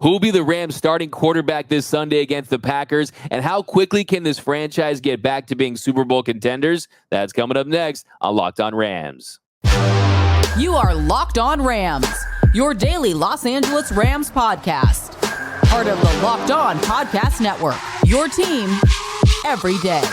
Who will be the Rams starting quarterback this Sunday against the Packers? And how quickly can this franchise get back to being Super Bowl contenders? That's coming up next on Locked On Rams. You are Locked On Rams, your daily Los Angeles Rams podcast. Part of the Locked On Podcast Network, your team every day.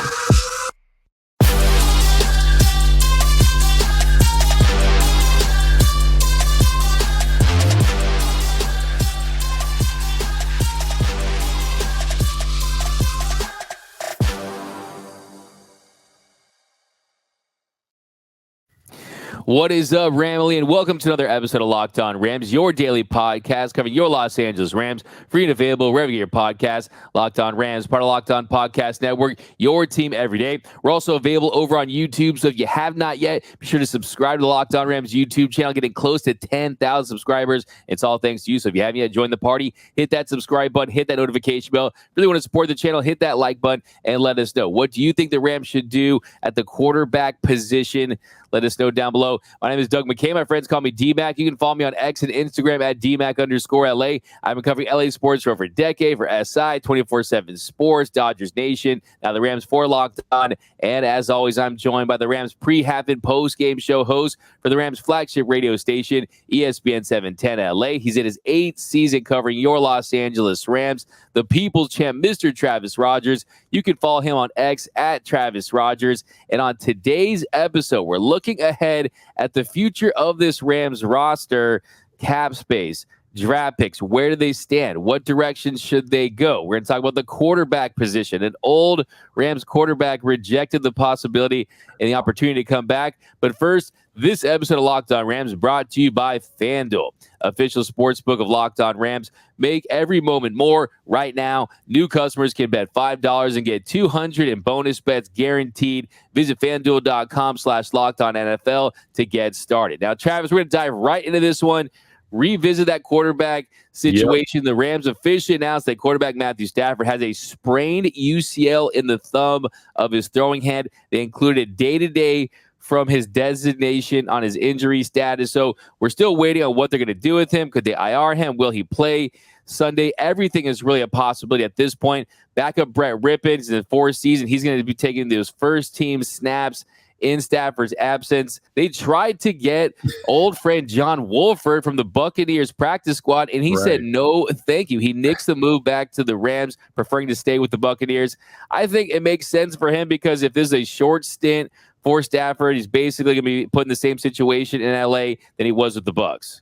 What is up, Ramily, and welcome to another episode of Locked On Rams, your daily podcast covering your Los Angeles Rams, free and available wherever you get your podcast. Locked On Rams, part of Locked On Podcast Network, your team every day. We're also available over on YouTube, so if you have not yet, be sure to subscribe to the Locked On Rams YouTube channel, getting close to 10,000 subscribers. It's all thanks to you, so if you haven't yet joined the party, hit that subscribe button, hit that notification bell. Really want to support the channel, hit that like button, and let us know. What do you think the Rams should do at the quarterback position? Let us know down below. My name is Doug McKay. My friends call me D-Mac. You can follow me on X and Instagram at DMac_LA. I've been covering LA sports for over a decade for SI, 24/7 Sports, Dodgers Nation, now the Rams for Locked On. And as always, I'm joined by the Rams pre-half and post-game show host for the Rams flagship radio station, ESPN 710 LA. He's in his 8th season covering your Los Angeles Rams, the People's Champ, Mr. Travis Rogers. You can follow him on X at Travis Rogers. And on today's episode, we're looking ahead at the future of this Rams roster, cap space, draft picks. Where do they stand? What direction should they go? We're going to talk about the quarterback position. An old Rams quarterback rejected the possibility and the opportunity to come back. But first, this episode of Locked On Rams brought to you by FanDuel, official sportsbook of Locked On Rams. Make every moment more. Right now, new customers can bet $5 and get $200 in bonus bets guaranteed. Visit FanDuel.com/LockedOnNFL to get started. Now, Travis, we're going to dive right into this one. Revisit that quarterback situation. Yep. The Rams officially announced that quarterback Matthew Stafford has a sprained UCL in the thumb of his throwing hand. They included day-to-day from his designation on his injury status. So we're still waiting on what they're going to do with him. Could they IR him? Will he play Sunday? Everything is really a possibility at this point. Backup Brett Rippon is in the 4th season. He's going to be taking those first team snaps in Stafford's absence. They tried to get old friend John Wolford from the Buccaneers practice squad, and he said no, thank you. He nixed the move back to the Rams, preferring to stay with the Buccaneers. I think it makes sense for him because if this is a short stint for Stafford, he's basically going to be put in the same situation in LA than he was with the Bucs.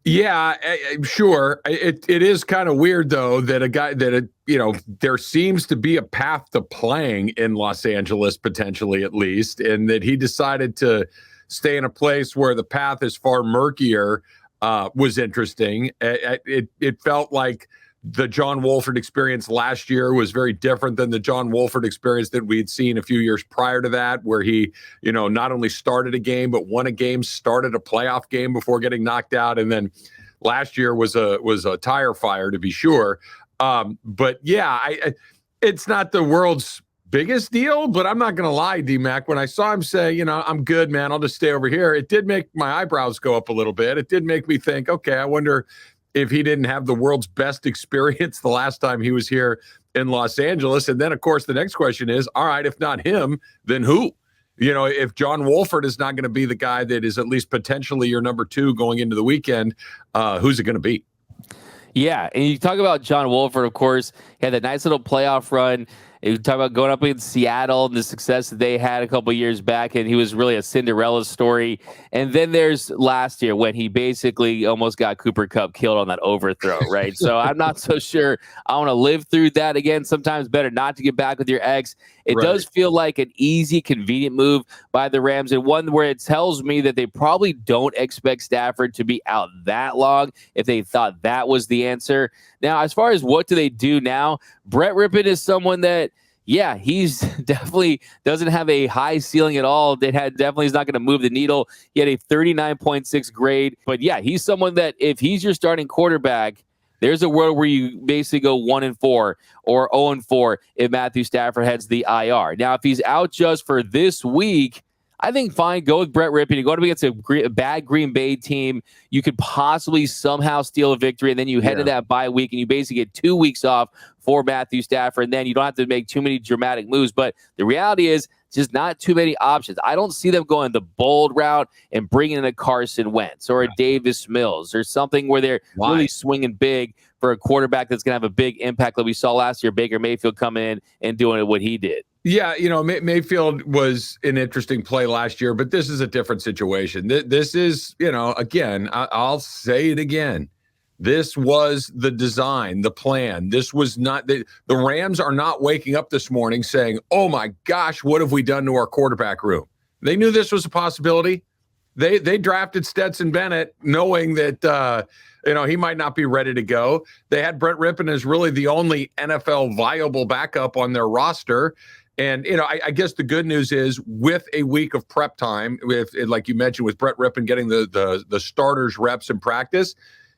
Yeah, sure. It is kind of weird, though, that a guy that, there seems to be a path to playing in Los Angeles, potentially at least, and that he decided to stay in a place where the path is far murkier was interesting. It felt like the John Wolford experience last year was very different than the John Wolford experience that we had seen a few years prior to that, where he, not only started a game, but won a game, started a playoff game before getting knocked out. And then last year was a tire fire, to be sure. But yeah, it's not the world's biggest deal, but I'm not going to lie, D-Mac, when I saw him say, I'm good, man, I'll just stay over here, it did make my eyebrows go up a little bit. It did make me think, okay, I wonder if he didn't have the world's best experience the last time he was here in Los Angeles. And then, of course, the next question is, all right, if not him, then who? If John Wolford is not going to be the guy that is at least potentially your number 2 going into the weekend, who's it going to be? Yeah, and you talk about John Wolford, of course. He had that nice little playoff run. You talk about going up against Seattle and the success that they had a couple years back, and he was really a Cinderella story. And then there's last year when he basically almost got Cooper Kupp killed on that overthrow, right? So I'm not so sure I want to live through that again. Sometimes better not to get back with your ex. It does feel like an easy, convenient move by the Rams, and one where it tells me that they probably don't expect Stafford to be out that long if they thought that was the answer. Now, as far as what do they do now, Brett Rippon is someone that, yeah, he's definitely doesn't have a high ceiling at all. Definitely is not going to move the needle. He had a 39.6 grade. But yeah, he's someone that if he's your starting quarterback, there's a world where you basically go 1-4 or 0-4 if Matthew Stafford heads the IR. Now, if he's out just for this week, I think fine, go with Brett Rippon. You go up against a bad Green Bay team. You could possibly somehow steal a victory, and then you head to that bye week, and you basically get 2 weeks off for Matthew Stafford, and then you don't have to make too many dramatic moves. But the reality is, just not too many options. I don't see them going the bold route and bringing in a Carson Wentz or a Davis Mills or something where they're really swinging big for a quarterback that's going to have a big impact like we saw last year, Baker Mayfield coming in and doing what he did. Yeah, Mayfield was an interesting play last year, but this is a different situation. This is, again, I'll say it again. This was the design, the plan. This was not the Rams are not waking up this morning saying, "Oh my gosh, what have we done to our quarterback room?" They knew this was a possibility. They drafted Stetson Bennett knowing that he might not be ready to go. They had Brett Rippon as really the only NFL viable backup on their roster. And, I guess the good news is with a week of prep time, with, like you mentioned, with Brett Rippon getting the starters reps in practice,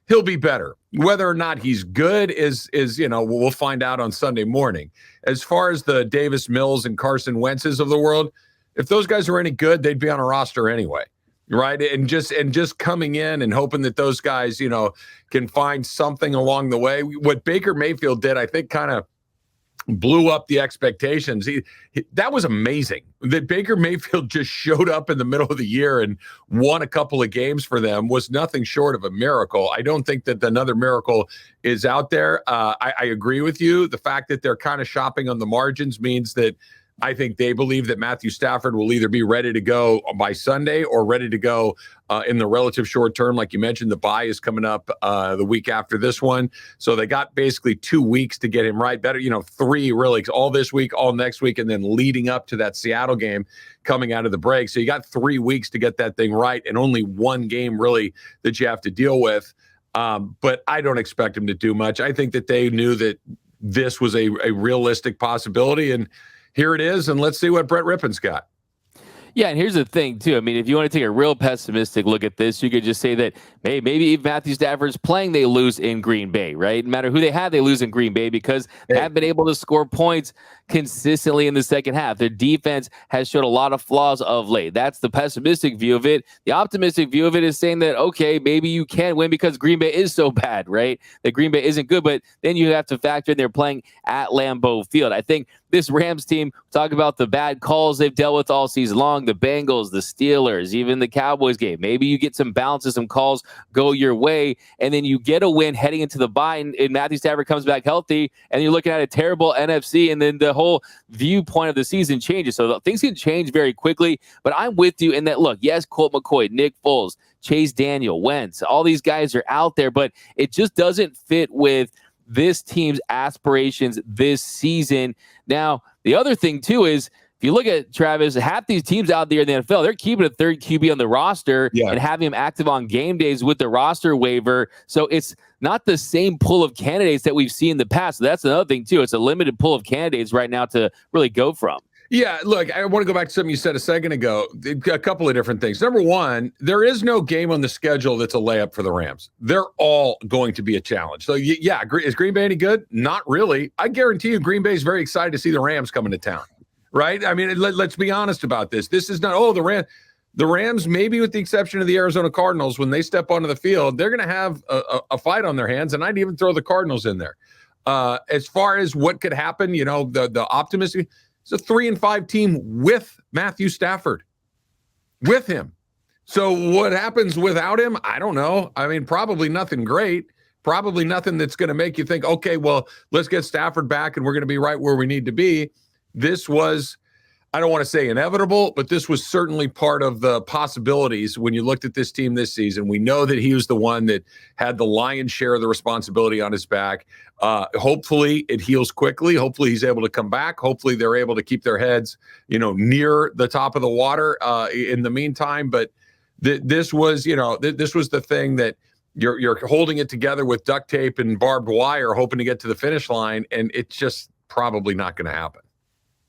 he'll be better. Whether or not he's good is we'll find out on Sunday morning. As far as the Davis Mills and Carson Wentz's of the world, if those guys are any good, they'd be on a roster anyway, right? And just coming in and hoping that those guys, can find something along the way. What Baker Mayfield did, I think, kind of blew up the expectations. That was amazing that Baker Mayfield just showed up in the middle of the year and won a couple of games for them was nothing short of a miracle. I don't think that another miracle is out there. I agree with you. The fact that they're kind of shopping on the margins means that I think they believe that Matthew Stafford will either be ready to go by Sunday or ready to go in the relative short term. Like you mentioned, the bye is coming up the week after this one. So they got basically 2 weeks to get him right. Better, 3 really, all this week, all next week, and then leading up to that Seattle game coming out of the break. So you got 3 weeks to get that thing right and only one game really that you have to deal with. But I don't expect him to do much. I think that they knew that this was a realistic possibility, and here it is, and let's see what Brett Rippon's got. Yeah, and here's the thing, too. I mean, if you want to take a real pessimistic look at this, you could just say that maybe if Matthew Stafford's playing, they lose in Green Bay, right? No matter who they have, they lose in Green Bay because they haven't been able to score points consistently in the second half. Their defense has showed a lot of flaws of late. That's the pessimistic view of it. The optimistic view of it is saying that, okay, maybe you can win because Green Bay is so bad, right? That Green Bay isn't good, but then you have to factor in they're playing at Lambeau Field. I think this Rams team, talk about the bad calls they've dealt with all season long, the Bengals, the Steelers, even the Cowboys game. Maybe you get some bounces, some calls go your way, and then you get a win heading into the bye, and Matthew Stafford comes back healthy, and you're looking at a terrible NFC, and then the whole viewpoint of the season changes. So things can change very quickly, but I'm with you in that, look, yes, Colt McCoy, Nick Foles, Chase Daniel, Wentz, all these guys are out there, but it just doesn't fit with this team's aspirations this season. Now, the other thing, too, is if you look at Travis, half these teams out there in the NFL, they're keeping a third QB on the roster and having him active on game days with the roster waiver. So it's not the same pool of candidates that we've seen in the past. So that's another thing, too. It's a limited pool of candidates right now to really go from. Yeah, look, I want to go back to something you said a second ago. A couple of different things. Number one, there is no game on the schedule that's a layup for the Rams. They're all going to be a challenge. So, yeah, is Green Bay any good? Not really. I guarantee you Green Bay is very excited to see the Rams coming to town, right? I mean, let's be honest about this. This is not, the Rams, maybe with the exception of the Arizona Cardinals, when they step onto the field, they're going to have a fight on their hands, and I'd even throw the Cardinals in there. As far as what could happen, the optimism. It's a 3-5 team with Matthew Stafford, with him. So what happens without him? I don't know. I mean, probably nothing great. Probably nothing that's going to make you think, okay, well, let's get Stafford back and we're going to be right where we need to be. This was, I don't want to say inevitable, but this was certainly part of the possibilities when you looked at this team this season. We know that he was the one that had the lion's share of the responsibility on his back. Hopefully it heals quickly. Hopefully he's able to come back. Hopefully they're able to keep their heads, near the top of the water in the meantime. But this was, this was the thing that you're holding it together with duct tape and barbed wire, hoping to get to the finish line. And it's just probably not going to happen.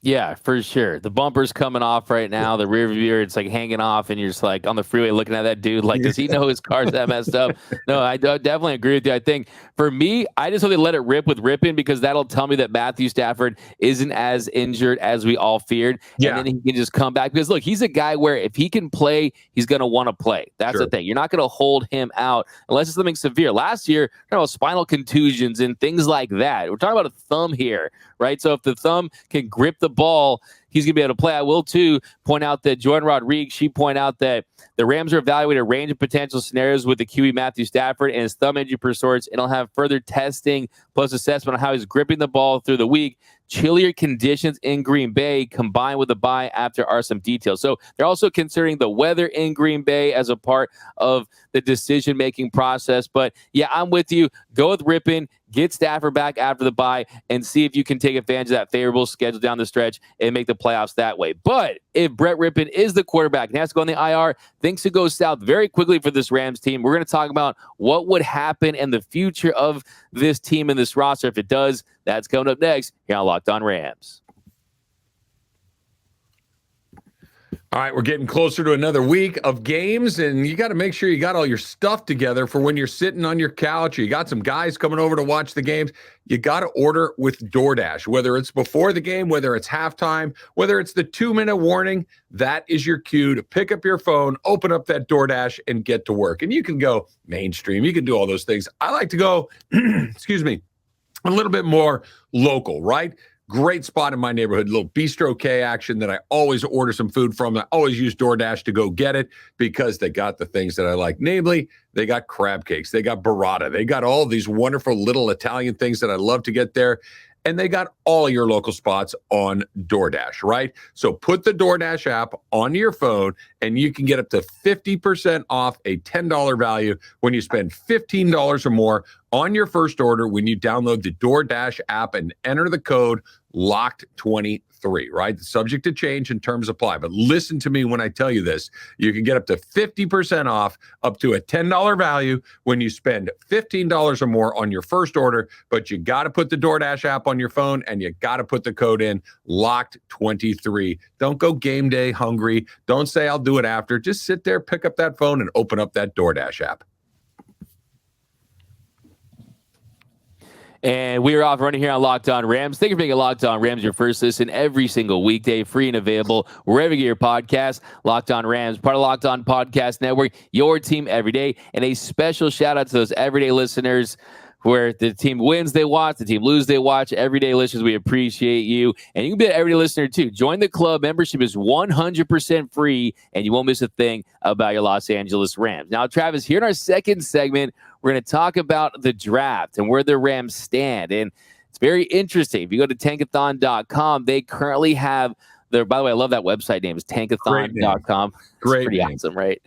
Yeah, for sure. The bumper's coming off right now. The rear view mirror, it's like hanging off, and you're just like on the freeway looking at that dude. Like, does he know his car's that messed up? No, I definitely agree with you. I think for me, I just hope they let it rip with ripping, because that'll tell me that Matthew Stafford isn't as injured as we all feared. Yeah. And then he can just come back. Because look, he's a guy where if he can play, he's going to want to play. That's the thing. You're not going to hold him out unless it's something severe. Last year, about spinal contusions and things like that. We're talking about a thumb here, right? So if the thumb can grip the ball, he's going to be able to play. I will, too, point out that Jordan Rodriguez, she pointed out that the Rams are evaluating a range of potential scenarios with the QB Matthew Stafford and his thumb injury per sorts, and he'll have further testing plus assessment on how he's gripping the ball through the week. Chillier conditions in Green Bay combined with the bye after are some details. So they're also considering the weather in Green Bay as a part of the decision-making process. But, yeah, I'm with you. Go with Rippin. Get Stafford back after the bye and see if you can take advantage of that favorable schedule down the stretch and make the playoffs that way. But if Brett Rippin is the quarterback and has to go on the IR, things could go south very quickly for this Rams team. We're going to talk about what would happen and the future of this team and this roster if it does. That's coming up next here on Locked On Rams. All right, we're getting closer to another week of games, and you got to make sure you got all your stuff together for when you're sitting on your couch or you got some guys coming over to watch the games. You got to order with DoorDash, whether it's before the game, whether it's halftime, whether it's the 2-minute warning. That is your cue to pick up your phone, open up that DoorDash, and get to work. And you can go mainstream. You can do all those things. I like to go, excuse me, a little bit more local, right? Great spot in my neighborhood, little Bistro K action that I always order some food from. I always use DoorDash to go get it because they got the things that I like. Namely, they got crab cakes, they got burrata, they got all these wonderful little Italian things that I love to get there. And they got all your local spots on DoorDash, right? So put the DoorDash app on your phone and you can get up to 50% off a $10 value when you spend $15 or more on your first order when you download the DoorDash app and enter the code LOCKED23, right? Subject to change and terms apply. But listen to me when I tell you this. You can get up to 50% off up to a $10 value when you spend $15 or more on your first order. But you got to put the DoorDash app on your phone and you got to put the code in LOCKED23. Don't go game day hungry. Don't say I'll do it after. Just sit there, pick up that phone and open up that DoorDash app. And we are off running here on Locked On Rams. Thank you for making Locked On Rams your first listen every single weekday, free and available wherever you get your podcast. Locked On Rams, part of Locked On Podcast Network, your team every day. And a special shout out to those everyday listeners where the team wins, they watch, the team loses, they watch. Everyday listeners, we appreciate you. And you can be an everyday listener too. Join the club. Membership is 100% free, and you won't miss a thing about your Los Angeles Rams. Now, Travis, here in our second segment, we're going to talk about the draft and where the Rams stand. And it's very interesting. If you go to tankathon.com, they currently have their, by the way, I love that website name. It's tankathon.com. Great It's pretty name. awesome, right?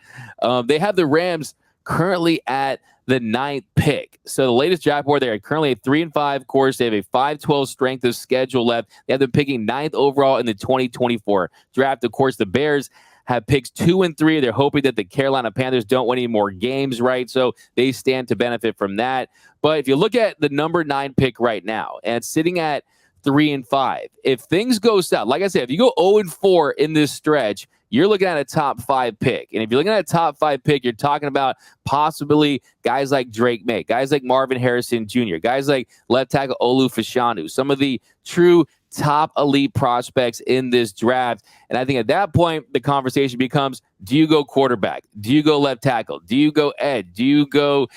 They have the Rams currently at the 9th pick. So the latest draft board, they're currently a 3-5 course. They have a 5-12 strength of schedule left. They have them picking 9th overall in the 2024 draft. Of course, the Bears have picks 2 and 3. They're hoping that the Carolina Panthers don't win any more games, right? So they stand to benefit from that. But if you look at the number 9 pick right now, and it's sitting at 3-5, if things go south, like I said, if you go 0-4 in this stretch, you're looking at a top 5 pick. And if you're looking at a top 5 pick, you're talking about possibly guys like Drake May, guys like Marvin Harrison Jr., guys like left tackle Olu Fashanu, some of the true top elite prospects in this draft. And I think at that point, the conversation becomes, do you go quarterback? Do you go left tackle? Do you go edge? Do you go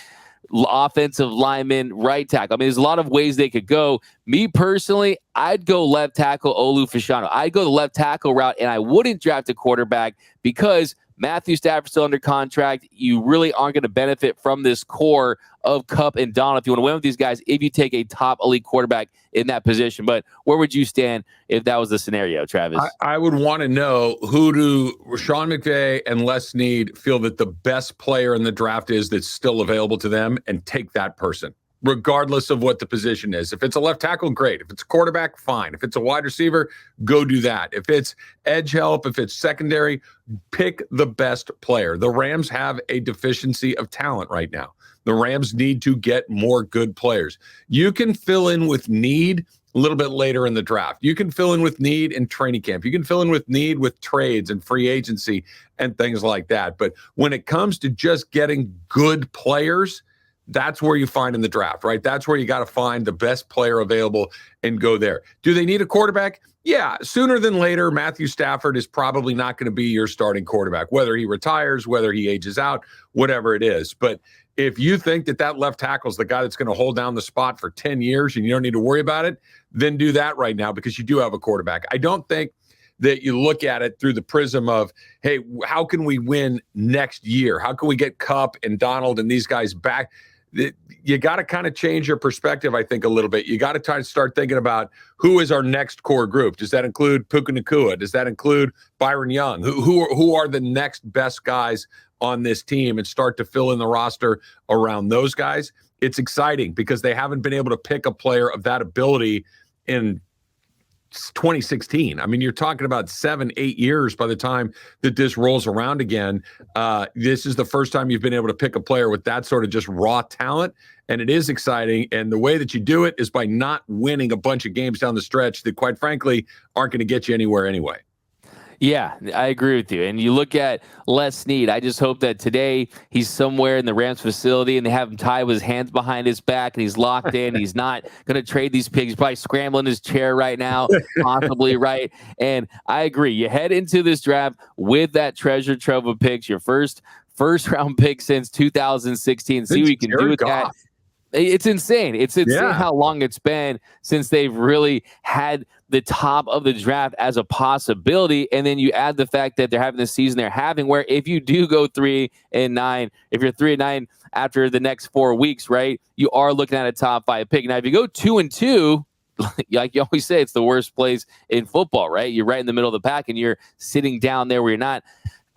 offensive lineman, right tackle? I mean, there's a lot of ways they could go. Me personally, I'd go left tackle Olu Fashanu. I'd go the left tackle route, and I wouldn't draft a quarterback because Matthew Stafford's still under contract. You really aren't going to benefit from this core of Kupp and Donald if you want to win with these guys if you take a top elite quarterback in that position. But where would you stand if that was the scenario, Travis? I would want to know, who do Sean McVay and Les Snead feel that the best player in the draft is that's still available to them, and take that person, regardless of what the position is. If it's a left tackle, great. If it's a quarterback, fine. If it's a wide receiver, go do that. If it's edge help, if it's secondary, pick the best player. The Rams have a deficiency of talent right now. The Rams need to get more good players. You can fill in with need a little bit later in the draft. You can fill in with need in training camp. You can fill in with need with trades and free agency and things like that. But when it comes to just getting good players, that's where you find in the draft, right? That's where you got to find the best player available and go there. Do they need a quarterback? Yeah, sooner than later, Matthew Stafford is probably not going to be your starting quarterback, whether he retires, whether he ages out, whatever it is. But if you think that left tackle is the guy that's going to hold down the spot for 10 years and you don't need to worry about it, then do that right now because you do have a quarterback. I don't think that you look at it through the prism of, hey, how can we win next year? How can we get Kupp and Donald and these guys back? You got to kind of change your perspective, I think, a little bit. You got to try to start thinking about who is our next core group. Does that include Puka Nacua? Does that include Byron Young? Who are the next best guys on this team, and start to fill in the roster around those guys? It's exciting because they haven't been able to pick a player of that ability in 2016. I mean, you're talking about 7-8 years by the time that this rolls around again. This is the first time you've been able to pick a player with that sort of just raw talent, and it is exciting. And the way that you do it is by not winning a bunch of games down the stretch that, quite frankly, aren't going to get you anywhere anyway. Yeah, I agree with you. And you look at Les Snead. I just hope that today he's somewhere in the Rams facility and they have him tied with his hands behind his back and he's locked in. He's not going to trade these pigs. He's probably scrambling his chair right now, possibly, right? And I agree. You head into this draft with that treasure trove of picks, your first round pick since 2016. See what you can do with that. It's insane. It's insane how long it's been since they've really had the top of the draft as a possibility. And then you add the fact that they're having the season they're having, where if you do go 3-9, if you're 3-9 after the next 4 weeks, right, you are looking at a top 5 pick. Now, if you go 2-2, like you always say, it's the worst place in football, right? You're right in the middle of the pack and you're sitting down there where you're not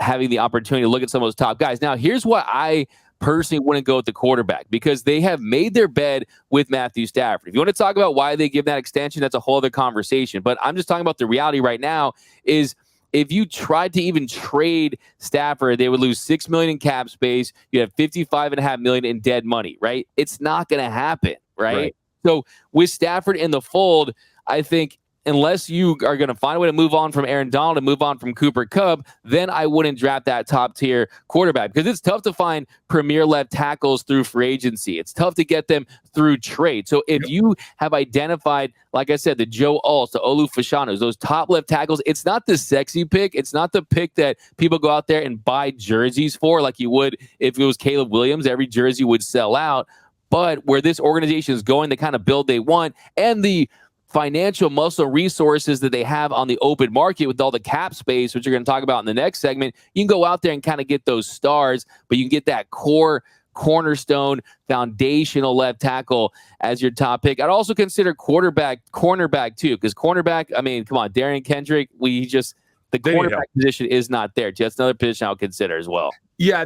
having the opportunity to look at some of those top guys. Now, here's what I personally wouldn't go with the quarterback, because they have made their bed with Matthew Stafford. If you want to talk about why they give that extension, that's a whole other conversation. But I'm just talking about the reality right now is if you tried to even trade Stafford, they would lose $6 million in cap space. You have $55.5 million in dead money, right? It's not going to happen, right? So with Stafford in the fold, I think unless you are going to find a way to move on from Aaron Donald and move on from Cooper Kupp, then I wouldn't draft that top-tier quarterback, because it's tough to find premier left tackles through free agency. It's tough to get them through trade. So if you have identified, like I said, the Joe Alts, the Olu Fashanos, those top left tackles, it's not the sexy pick. It's not the pick that people go out there and buy jerseys for like you would if it was Caleb Williams. Every jersey would sell out. But where this organization is going, the kind of build they want, and the financial muscle resources that they have on the open market with all the cap space, which you're going to talk about in the next segment, you can go out there and kind of get those stars, but you can get that cornerstone, foundational left tackle as your top pick. I'd also consider cornerback too, because cornerback, I mean, come on, Darian Kendrick, the cornerback position is not there. That's another position I'll consider as well. Yeah,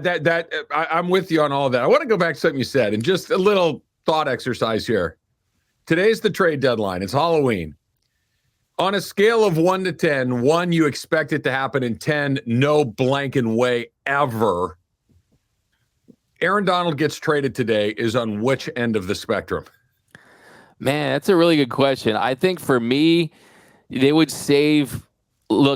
I'm with you on all of that. I want to go back to something you said, and just a little thought exercise here. Today's the trade deadline. It's Halloween. On a scale of 1 to 10, 1, you expect it to happen, in 10, no blanking way ever. Aaron Donald gets traded today is on which end of the spectrum? Man, that's a really good question. I think for me, they would save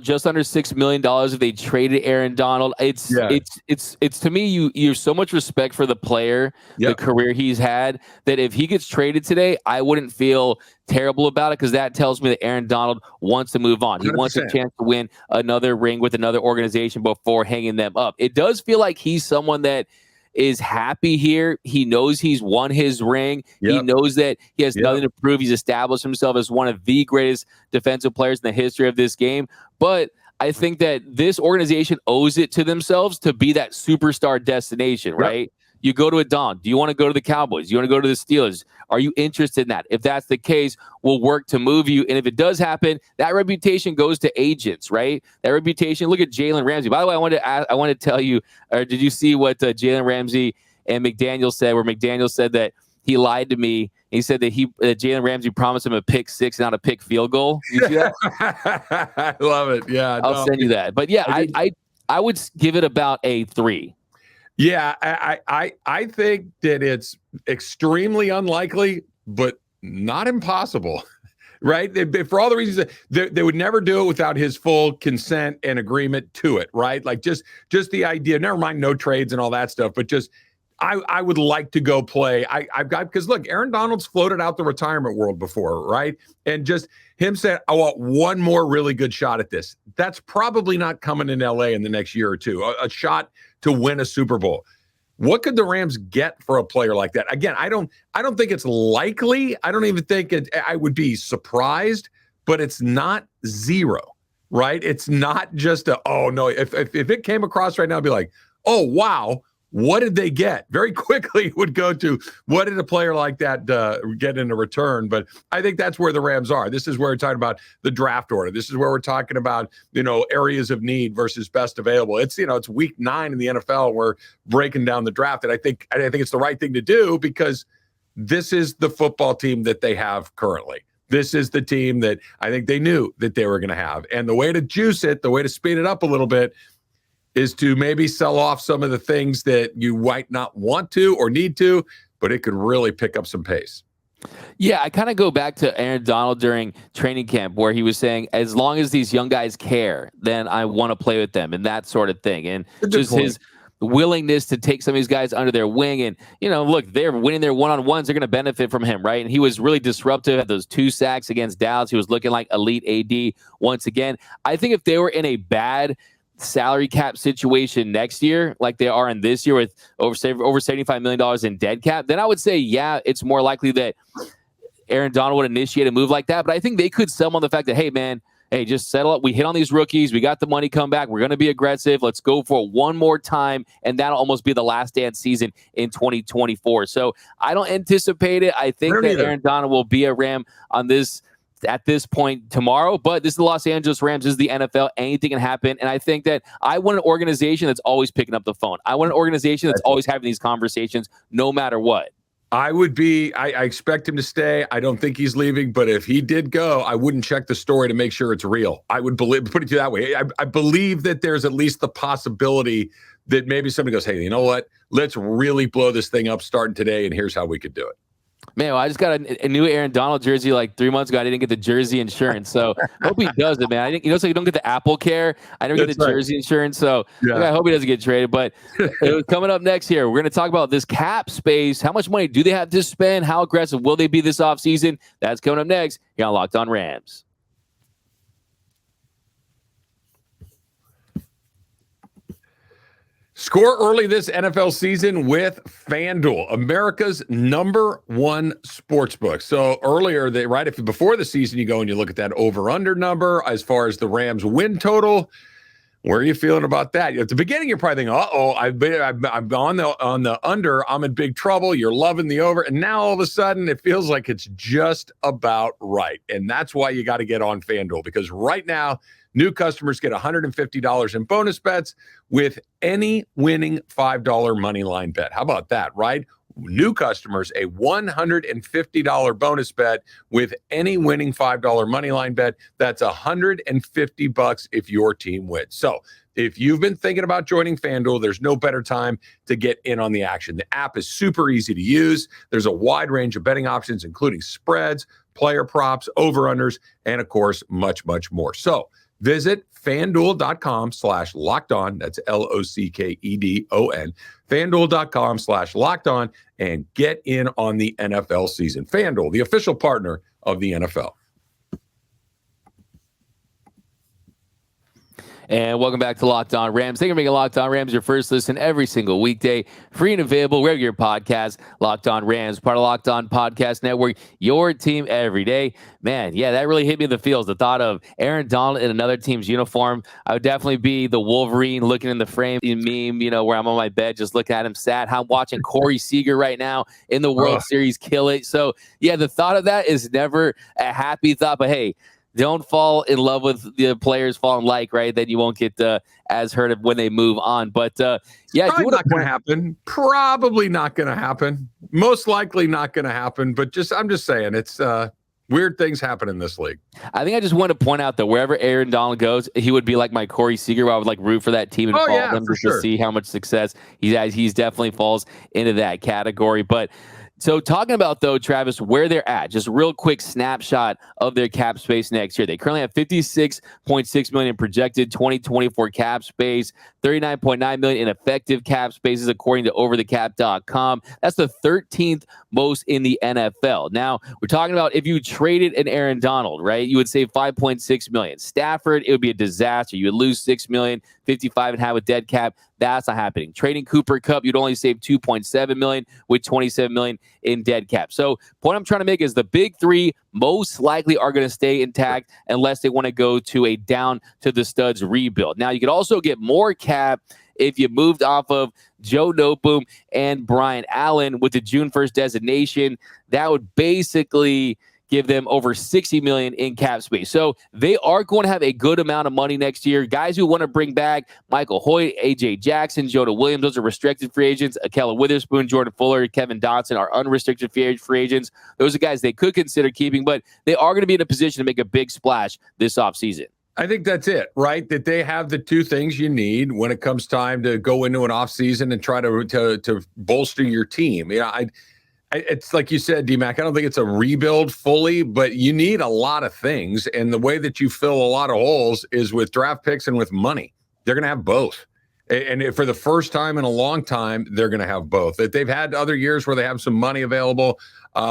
just under $6 million if they traded Aaron Donald. It's to me, you have so much respect for the player, the career he's had, that if he gets traded today, I wouldn't feel terrible about it, because that tells me that Aaron Donald wants to move on. He 100%. Wants a chance to win another ring with another organization before hanging them up. It does feel like he's someone that is happy here. He knows he's won his ring. He knows that he has nothing to prove. He's established himself as one of the greatest defensive players in the history of this game. But I think that this organization owes it to themselves to be that superstar destination, right? You go to a Don. Do you want to go to the Cowboys? Do you want to go to the Steelers? Are you interested in that? If that's the case, we'll work to move you. And if it does happen, that reputation goes to agents, right? That reputation. Look at Jalen Ramsey. By the way, I want to tell you, or did you see what Jalen Ramsey and McDaniel said, where McDaniel said that he lied to me? He said that Jalen Ramsey promised him a pick 6, not a pick field goal. Did you see that? I love it. Yeah, I'll send you that. But yeah, I would give it about a 3. Yeah, I think that it's extremely unlikely, but not impossible. right? For all the reasons that they would never do it without his full consent and agreement to it, right? Like just the idea, never mind no trades and all that stuff, but just I would like to go play. I've got, because look, Aaron Donald's floated out the retirement world before, right? And just him saying, I want one more really good shot at this. That's probably not coming in LA in the next year or two, a shot to win a Super Bowl. What could the Rams get for a player like that? Again, I don't think it's likely. I don't even think I would be surprised, but it's not zero, right? It's not just oh no. If it came across right now, I'd be like, oh wow, what did they get? Very quickly it would go to, what did a player like that get in a return? But I think that's where the Rams are. This is where we're talking about the draft order. This is where we're talking about, areas of need versus best available. It's, it's week 9 in the NFL. We're breaking down the draft. And I think it's the right thing to do, because this is the football team that they have currently. This is the team that I think they knew that they were going to have. And the way to juice it, the way to speed it up a little bit, is to maybe sell off some of the things that you might not want to or need to, but it could really pick up some pace. Yeah, I kind of go back to Aaron Donald during training camp, where he was saying, as long as these young guys care, then I want to play with them, and that sort of thing. And just his willingness to take some of these guys under their wing. And, look, they're winning their one-on-ones. They're going to benefit from him, right? And he was really disruptive at those 2 sacks against Dallas. He was looking like elite AD once again. I think if they were in a bad salary cap situation next year, like they are in this year with over $75 million in dead cap, then I would say, yeah, it's more likely that Aaron Donald would initiate a move like that. But I think they could sell on the fact that, hey, man, just settle up. We hit on these rookies. We got the money come back. We're going to be aggressive. Let's go for one more time. And that'll almost be the last dance season in 2024. So I don't anticipate it. I think that Aaron Donald will be a Ram at this point tomorrow, but this is the Los Angeles Rams. This is the NFL. Anything can happen. And I think that I want an organization that's always picking up the phone. I want an organization that's always having these conversations no matter what. I expect him to stay. I don't think he's leaving, but if he did go, I wouldn't check the story to make sure it's real. I would put it to you that way. I believe that there's at least the possibility that maybe somebody goes, hey, you know what? Let's really blow this thing up starting today, and here's how we could do it. Man, well, I just got a new Aaron Donald jersey like 3 months ago. I didn't get the jersey insurance, so I hope he does it, man. So you don't get the Apple Care. I never get the jersey insurance, so I hope he doesn't get traded. But coming up next here, we're going to talk about this cap space. How much money do they have to spend? How aggressive will they be this offseason? That's coming up next. You're on Locked On Rams. Score early this NFL season with FanDuel, America's #1 sportsbook. So earlier, before the season, you go and you look at that over/under number as far as the Rams win total. Where are you feeling about that? At the beginning, you're probably thinking, I'm on the under. I'm in big trouble. You're loving the over. And now all of a sudden, it feels like it's just about right. And that's why you got to get on FanDuel, because right now, new customers get $150 in bonus bets with any winning $5 money line bet. How about that, right? New customers, a $150 bonus bet with any winning $5 money line bet. That's $150 if your team wins. So if you've been thinking about joining FanDuel, there's no better time to get in on the action. The app is super easy to use. There's a wide range of betting options, including spreads, player props, over-unders, and of course, much, much more. So visit FanDuel.com/lockedon. That's LOCKEDON. FanDuel.com/lockedon and get in on the NFL season. FanDuel, the official partner of the NFL. And welcome back to Locked On Rams. Thank you for making Locked On Rams your first listen every single weekday. Free and available wherever your podcast. Locked On Rams, part of Locked On Podcast Network, your team every day. Man, yeah, that really hit me in the feels. The thought of Aaron Donald in another team's uniform. I would definitely be the Wolverine looking in the frame meme, where I'm on my bed just looking at him sad. I'm watching Corey Seager right now in the World Series kill it. So, yeah, the thought of that is never a happy thought. But, hey, don't fall in love with the players falling right? Then you won't get as hurt of when they move on. But yeah, probably not going to happen. Probably not going to happen. Most likely not going to happen. But I'm just saying, it's weird things happen in this league. I think I just want to point out that wherever Aaron Donald goes, he would be like my Corey Seager, where I would root for that team and follow them just to see how much success he has. He's definitely falls into that category. But So talking about, though, Travis, where they're at, just a real quick snapshot of their cap space next year. They currently have $56.6 million in projected 2024 cap space, $39.9 million in effective cap spaces, according to overthecap.com. That's the 13th most in the NFL. Now, we're talking about if you traded an Aaron Donald, right, you would save $5.6 million. Stafford, it would be a disaster. You would lose $6 million, 55.5 with dead cap. That's not happening. Trading Cooper Kupp, you'd only save $2.7 million with $27 million in dead cap. So point I'm trying to make is the big three most likely are going to stay intact unless they want to go to a down to the studs rebuild. Now, you could also get more cap if you moved off of Joe Noteboom and Brian Allen with the June 1st designation. That would basically give them over $60 million in cap space. So they are going to have a good amount of money next year. Guys who want to bring back Michael Hoyt, A.J. Jackson, Jonah Williams, those are restricted free agents. Akella Witherspoon, Jordan Fuller, Kevin Dotson are unrestricted free agents. Those are guys they could consider keeping, but they are going to be in a position to make a big splash this offseason. I think that's it, right? That they have the two things you need when it comes time to go into an offseason and try to bolster your team. It's like you said, D-Mac, I don't think it's a rebuild fully, but you need a lot of things. And the way that you fill a lot of holes is with draft picks and with money. They're going to have both. And for the first time in a long time, they're going to have both. That they've had other years where they have some money available.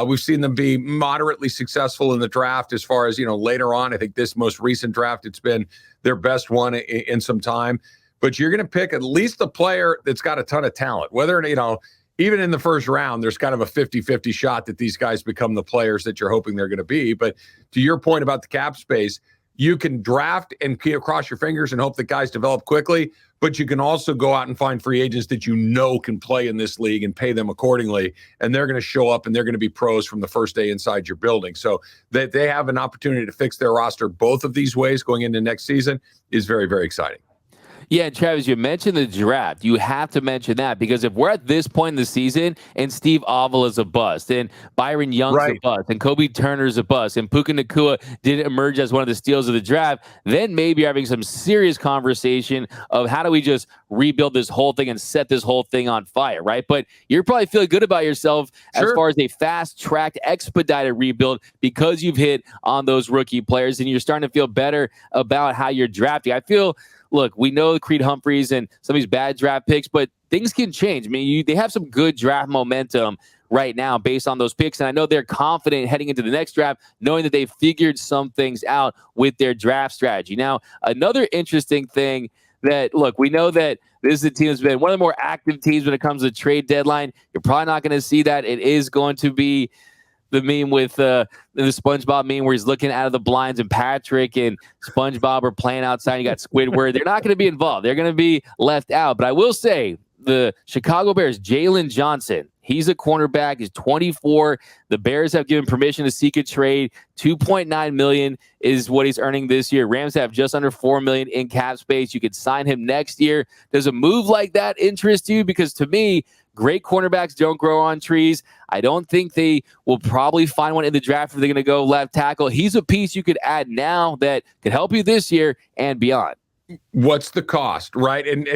We've seen them be moderately successful in the draft as far as, later on. I think this most recent draft, it's been their best one in some time. But you're going to pick at least a player that's got a ton of talent, whether, even in the first round, there's kind of a 50-50 shot that these guys become the players that you're hoping they're going to be. But to your point about the cap space, you can draft and cross your fingers and hope that guys develop quickly, but you can also go out and find free agents that can play in this league and pay them accordingly, and they're going to show up and they're going to be pros from the first day inside your building. So that they have an opportunity to fix their roster both of these ways going into next season is very, very exciting. Yeah, Travis, you mentioned the draft. You have to mention that because if we're at this point in the season and Steve Avila is a bust and Byron Young's a bust and Kobe Turner's a bust and Puka Nacua didn't emerge as one of the steals of the draft, then maybe you're having some serious conversation of how do we just rebuild this whole thing and set this whole thing on fire, right? But you're probably feeling good about yourself as far as a fast-tracked, expedited rebuild because you've hit on those rookie players and you're starting to feel better about how you're drafting. I feel... Look, we know Creed Humphreys and some of these bad draft picks, but things can change. I mean, they have some good draft momentum right now based on those picks, and I know they're confident heading into the next draft, knowing that they've figured some things out with their draft strategy. Now, another interesting thing that, look, we know that this is a team that's been one of the more active teams when it comes to the trade deadline. You're probably not going to see that. It is going to be the meme with the SpongeBob meme where he's looking out of the blinds and Patrick and SpongeBob are playing outside. You got Squidward. They're not going to be involved. They're going to be left out. But I will say the Chicago Bears, Jalen Johnson, he's a cornerback. He's 24. The Bears have given permission to seek a trade. $2.9 million is what he's earning this year. Rams have just under $4 million in cap space. You could sign him next year. Does a move like that interest you? Because to me, great cornerbacks don't grow on trees. I don't think they will probably find one in the draft if they're going to go left tackle. He's a piece you could add now that could help you this year and beyond. What's the cost, right? And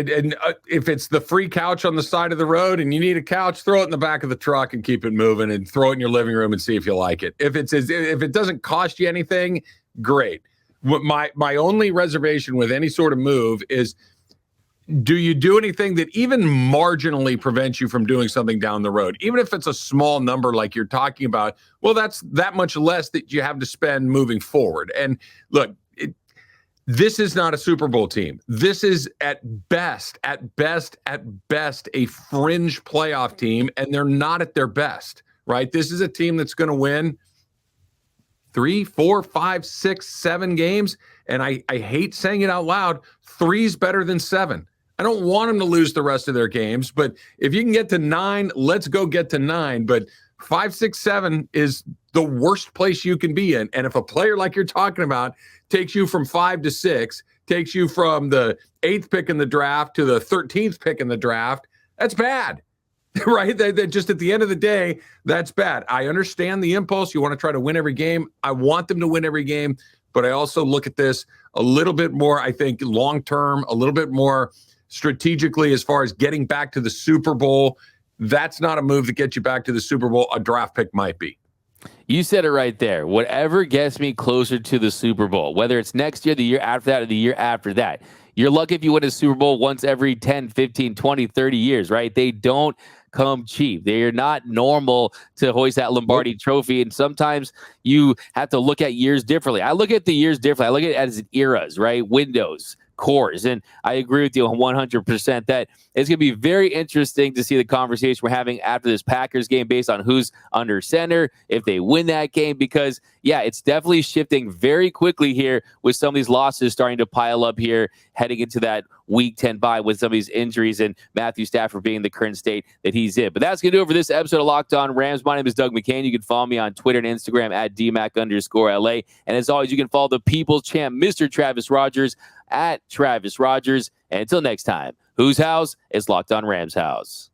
if it's the free couch on the side of the road and you need a couch, throw it in the back of the truck and keep it moving and throw it in your living room and see if you like it. If it doesn't cost you anything, great. My only reservation with any sort of move is, do you do anything that even marginally prevents you from doing something down the road? Even if it's a small number like you're talking about, well, that's that much less that you have to spend moving forward. And look, this is not a Super Bowl team. This is at best, a fringe playoff team, and they're not at their best, right? This is a team that's going to win 3, 4, 5, 6, 7 games. And I hate saying it out loud, 3's better than 7. I don't want them to lose the rest of their games, but if you can get to 9, let's go get to 9. But 5, 6, 7 is the worst place you can be in. And if a player like you're talking about takes you from 5 to 6, takes you from the 8th pick in the draft to the 13th pick in the draft, that's bad, right? That just at the end of the day, that's bad. I understand the impulse. You want to try to win every game. I want them to win every game, but I also look at this a little bit more, I think, long-term, a little bit more strategically as far as getting back to the Super Bowl that's not a move that gets you back to the Super Bowl. A draft pick might be. You said it right there. Whatever gets me closer to the Super Bowl, whether it's next year, the year after that, or the year after that. You're lucky if you win a Super Bowl once every 10, 15, 20, 30 years, right? They don't come cheap. They are not normal to hoist that Lombardi trophy. And sometimes you have to look at years differently. I look at the years differently. I look at it as eras, right? Windows, cores. And I agree with you 100% that it's going to be very interesting to see the conversation we're having after this Packers game based on who's under center, if they win that game, because yeah, it's definitely shifting very quickly here with some of these losses starting to pile up here heading into that week 10 bye with some of these injuries and Matthew Stafford being the current state that he's in. But that's going to do it for this episode of Locked On Rams. My name is Doug McCain. You can follow me on Twitter and Instagram at DMAC_LA. And as always, you can follow the People's Champ, Mr. Travis Rogers, at Travis Rogers. And until next time, whose house is Locked On Rams house?